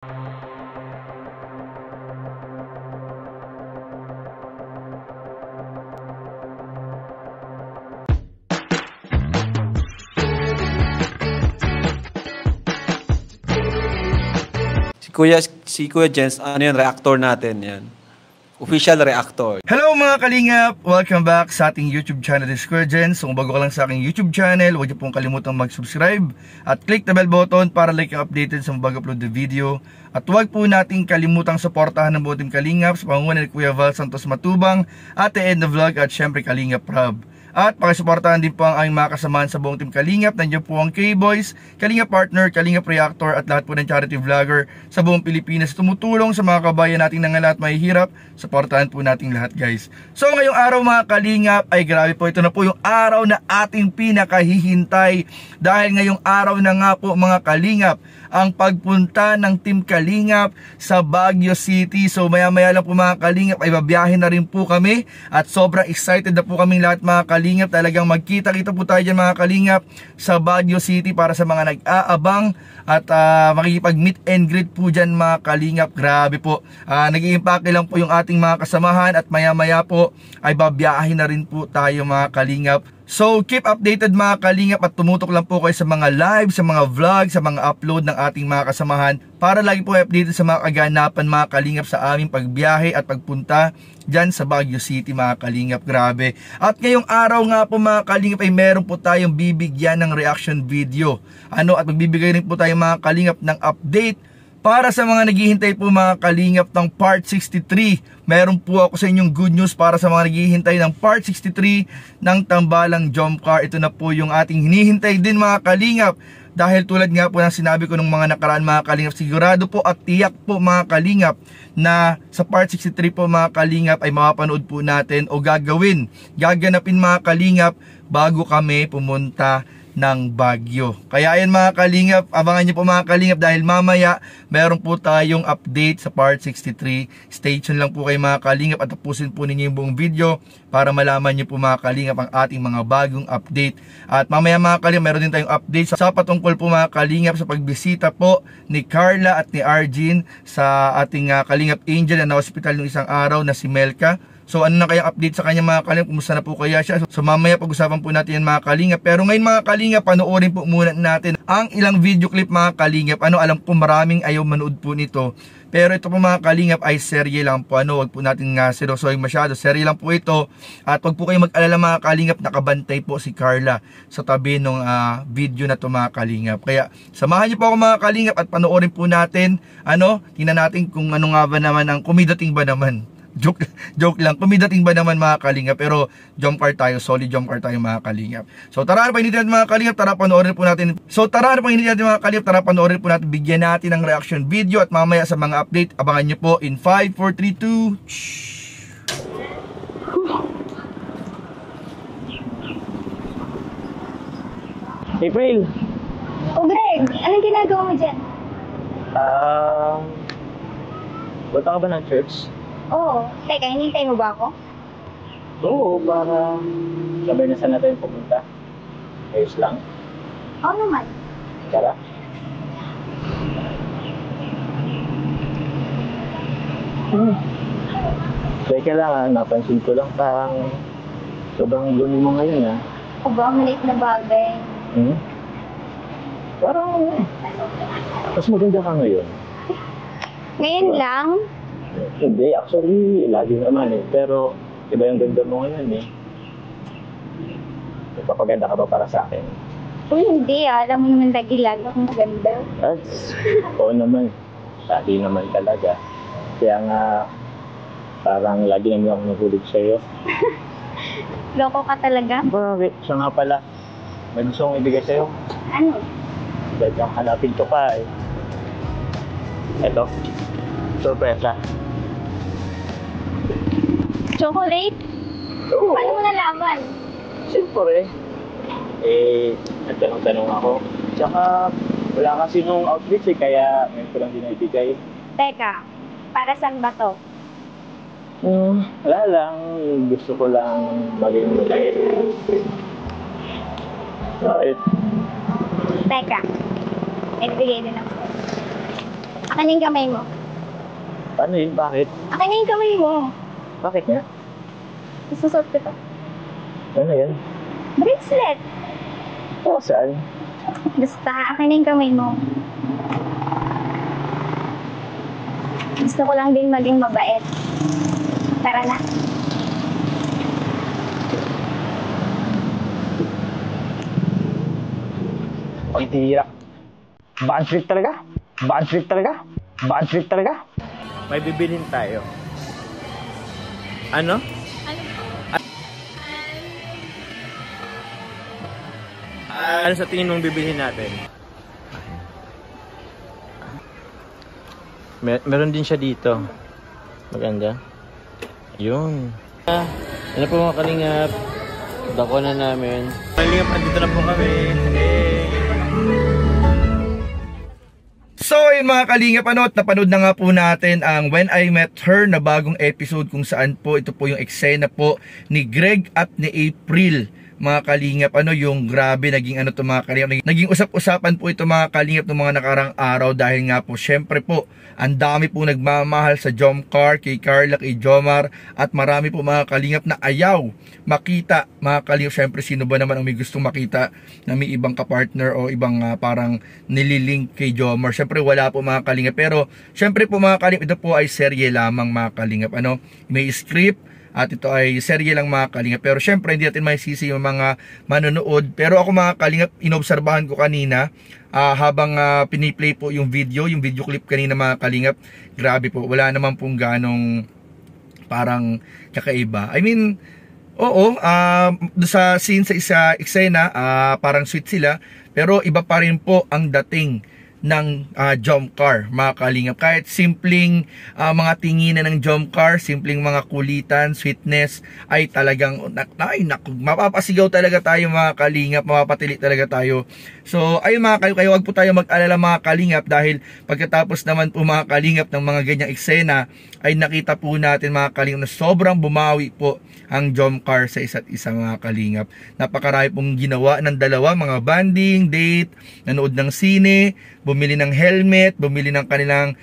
Si Kuya Jens, ano yan, reactor natin yan. Official reactor. Hello mga kalingap! Welcome back sa ating YouTube channel, this is Kuya Jens. Kung bago ka lang sa aking YouTube channel, huwag niyo pong kalimutang mag-subscribe at click the bell button para like yung updated sa mga upload na video. At huwag po nating kalimutang suportahan ng buong team Kalingap sa pangunguna ni Kuya Val Santos Matubang, Ate Edna Vlog at syempre Kalingap Rob. At pakisuportahan din po ang aming mga kasamahan sa buong team Kalingap. Nandiyan po ang K-Boys, Kalingap Partner, Kalingap Reactor at lahat po ng charity vlogger sa buong Pilipinas. Tumutulong sa mga kabayan nating nangalat mahihirap. Suportahan po nating lahat guys. So ngayong araw mga Kalingap ay grabe po, ito na po yung araw na ating pinakahihintay. Dahil ngayong araw na nga po mga Kalingap ang pagpunta ng Team Kalingap sa Baguio City. So maya maya lang po mga Kalingap ay babiyahin na rin po kami. At sobrang excited na po kaming lahat mga Kalingap. Talagang magkita-kita po tayo dyan mga Kalingap sa Baguio City para sa mga nag-aabang. At makikipag-meet and greet po dyan mga Kalingap. Grabe po, nag-i-impake lang po yung ating mga kasamahan. At maya maya po ay babiyahin na rin po tayo mga Kalingap. So keep updated mga Kalingap at tumutok lang po kayo sa mga live, sa mga vlog, sa mga upload ng ating mga kasamahan para lagi po updated sa mga kaganapan mga Kalingap sa aming pagbiyahe at pagpunta dyan sa Baguio City mga Kalingap. Grabe. At ngayong araw nga po mga Kalingap ay meron po tayong bibigyan ng reaction video. At magbibigay rin po tayo mga Kalingap ng update para sa mga naghihintay po mga Kalingap ng Part 63. Meron po ako sa inyong good news para sa mga naghihintay ng Part 63 ng Tambalang Jump Car. Ito na po yung ating hinihintay din mga Kalingap. Dahil tulad nga po ng sinabi ko nung mga nakaraan mga Kalingap, sigurado po at tiyak po mga Kalingap na sa Part 63 po mga Kalingap ay mapapanood po natin o gaganapin mga Kalingap bago kami pumunta ng Baguio. Kaya ayan mga Kalingap, abangan nyo po mga Kalingap dahil mamaya meron po tayong update sa Part 63. Stay tuned lang po kayo mga Kalingap at tapusin po ninyo yung buong video para malaman nyo po mga Kalingap ang ating mga bagong update. At mamaya mga Kalingap, meron din tayong update sa patungkol po mga Kalingap sa pagbisita po ni Carla at ni Arjin sa ating Kalingap Angel na na-hospital ng isang araw na si Melka. So ano na kayang update sa kanya mga Kalingap, kumusta na po kaya siya? So mamaya pag-usapan po natin yan mga Kalingap. Pero ngayon mga Kalingap, panoorin po muna natin ang ilang video clip mga Kalingap. Alam po maraming ayaw manood po nito. Pero ito po mga Kalingap ay serye lang po. Wag po natin seryosohin masyado. Serye lang po ito. At wag po kayong mag-alala mga Kalingap, nakabantay po si Carla sa tabi ng video na to mga Kalingap. Kaya samahan niyo po ako mga Kalingap at panoorin po natin. Tingnan natin kung ano nga ba naman ang kumidating ba naman. Joke lang, kumidating ba naman mga Kalingap, pero jump car tayo, solid jump car tayo mga Kalingap. So tara na panginitin natin mga Kalingap, tara panoorin po natin. Mga Kalingap, tara panoorin po natin, bigyan natin ng reaction video at mamaya sa mga update, abangan nyo po in 5, 4, 3, 2 April! Oh Greg, anong ginagawa mo dyan? Punta ka ba ng church? Oo. Teka, hinintay mo ba ako? Oo, para sabay na saan natin pumunta. Ayos lang. Oo naman. Tara. Teka lang napansin ko lang parang sobrang lumi mo ngayon O ba, maliit na bagay. Parang mas maganda ka ngayon. Ngayon lang? Hindi, actually, lagi naman Pero, iba yung ganda mo ngayon Nagpapaganda ka ba para sa akin? Uy, hindi Alam mo naman lagi akong maganda. Oo naman. Lagi naman talaga. Kaya nga, parang lagi naman ako nagulig sa'yo. Loko ka talaga? Bakit? Siya nga pala. May gusto kong ibigay sa'yo. Ano? Dahil kang hanapin ko pa Eto. Sorpresa. Chocolate? Oo. Paano mo nalaman? Siyempre. Nagtanong-tanong ako. Tsaka, wala kasi nung outfits kaya ngayon ko lang din naibigay. Teka, para saan ba to? Wala lang. Gusto ko lang maging mabait. Bakit? Teka, nagbigay din ako. Akin na yung kamay mo. Paano yun? Bakit? Akin na yung kamay mo. Bakit nga? Isusot ko to. Ano yan? Bracelet. Oo, saan? Basta, akin na yung kamay mo. Gusto ko lang din maging mabait. Tara na. Ang tira. Bad trip talaga? Bad trip talaga? Bad trip talaga? May bibilhin tayo. Ano? Ano sa tingin mong bibilhin natin? Meron din siya dito. Maganda. Yun. Ano po mga kalingap? Dako na namin. Kalingap, andito na po kami. So yun mga kalingap, napanood na nga po natin ang When I Met Her na bagong episode kung saan po ito po yung eksena po ni Greg at ni April. Mga kalingap, yung grabe naging to mga kalingap, naging usap-usapan po ito mga kalingap ng mga nakarang araw dahil nga po syempre po ang dami po nagmamahal sa Jomcar, kay Carla, kay Jomar, at marami po mga kalingap na ayaw makita mga kalingap. Syempre sino ba naman ang may gustong makita na may ibang kapartner o ibang parang nililink kay Jomar? Syempre wala po mga kalingap, pero syempre po mga kalingap, ito po ay serye lamang mga kalingap, may script. At ito ay serye lang mga kalingap. Pero syempre hindi natin maisisi yung mga manonood. Pero ako mga kalingap, inobserbahan ko kanina habang piniplay po yung video clip kanina mga kalingap. Grabe po, wala naman pong ganong parang kakaiba. I mean, oo, sa scene sa isa eksena, parang sweet sila. Pero iba pa rin po ang dating ng Jomcar mga kalingap. Kahit simpleng mga tinginan ng Jomcar, simpleng mga kulitan, sweetness, ay talagang mapapasigaw talaga tayo mga kalingap, mapapatili talaga tayo. So ayun mga kalingap, kayo wag po tayo mag-alala mga kalingap, dahil pagkatapos naman po mga kalingap ng mga ganyang eksena ay nakita po natin mga kalingap na sobrang bumawi po ang Jomcar sa isa't isa mga kalingap. Napakarami pong ginawa ng dalawa, mga banding, date, nanood ng sine, bumili ng helmet, bumili ng kanilang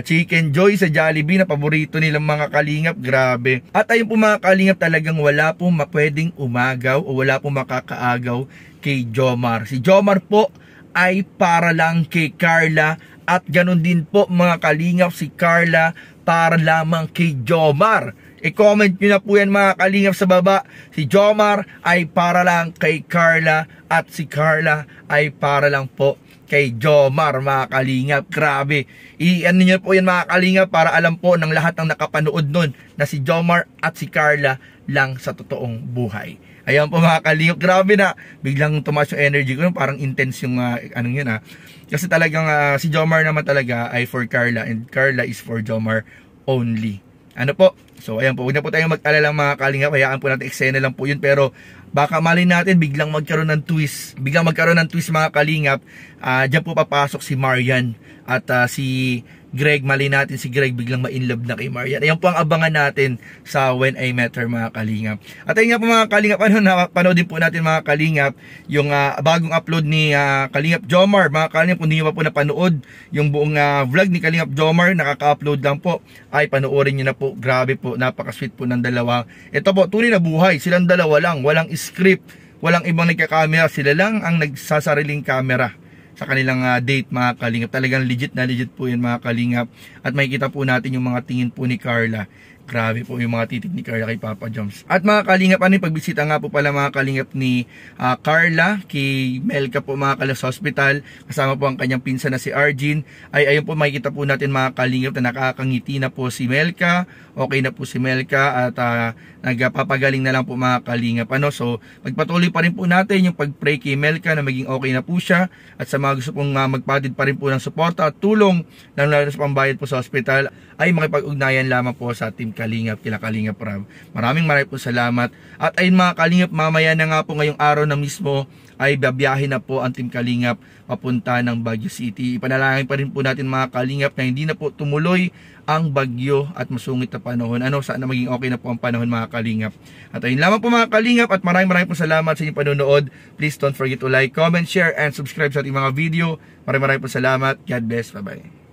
chicken joy sa Jollibee na paborito nilang mga kalingap. Grabe. At ayun po mga kalingap, talagang wala po pwedeng umagaw o wala po makakaagaw kay Jomar. Si Jomar po ay para lang kay Carla, at ganun din po mga kalingap, si Carla para lamang kay Jomar. I-comment nyo na po yan mga kalingap sa baba. Si Jomar ay para lang kay Carla, at si Carla ay para lang po kay Jomar mga kalingap. Grabe. I-ano nyo po yan mga kalingap para alam po ng lahat ng nakapanood nun na si Jomar at si Carla lang sa totoong buhay. Ayan po mga kalingap. Grabe na. Biglang tumaas yung energy ko. Parang intense yung Kasi talagang si Jomar naman talaga ay for Carla, and Carla is for Jomar only. So ayan po, huwag na po tayong mag-alala mga kalingap. Hayaan po natin, eksena lang po yun. Pero baka mali natin biglang magkaroon ng twist. Biglang magkaroon ng twist mga kalingap. Diyan po papasok si Marian at si Greg. Mali natin si Greg biglang ma-inlove na kay Marian. Ayan po ang abangan natin sa When I Met Her mga kalingap. At ayun nga po mga kalingap, napanood din po natin mga kalingap yung bagong upload ni Kalingap Jomar. Mga kalingap, kung hindi nyo pa po napanood yung buong vlog ni Kalingap Jomar, nakaka-upload lang po, ay panoorin nyo na po. Grabe po, napaka-sweet po ng dalawa. Ito po, tunay na buhay, silang dalawa lang, walang script, walang ibang nagka-camera, sila lang ang nagsasariling camera sa kanilang date mga kalingap. Talagang legit na legit po yan mga kalingap. At makikita po natin yung mga tingin po ni Carla. Grabe po yung mga titig ni Carla kay Papa Joms. At mga kalingap, pagbisita nga po pala mga kalingap ni Carla kay Melka po mga kalingap sa hospital, kasama po ang kanyang pinsan na si Arjin, ay ayun po makikita po natin mga kalingap na nakakangiti na po si Melka. Okay na po si Melka at nagpapagaling na lang po mga kalingap. So magpatuloy pa rin po natin yung pag-pray kay Melka na maging okay na po siya, at sa mga gusto pong magpatid pa rin po ng suporta at tulong lalo sa pambayad po sa hospital, ay makipag-ugnayan lamang po sa Team Kalingap, kila Kalingap Rab. Maraming po salamat. At ayun mga kalingap, mamaya na nga po ngayong araw na mismo ay babiyahin na po ang Team Kalingap papunta ng Baguio City. Ipanalangin pa rin po natin mga kalingap na hindi na po tumuloy ang bagyo at masungit na panahon. Sana maging okay na po ang panahon mga kalingap. At ayun lamang po mga kalingap, at maraming po salamat sa inyong panonood. Please don't forget to like, comment, share, and subscribe sa ating mga video. Maraming po salamat. God bless. Bye-bye.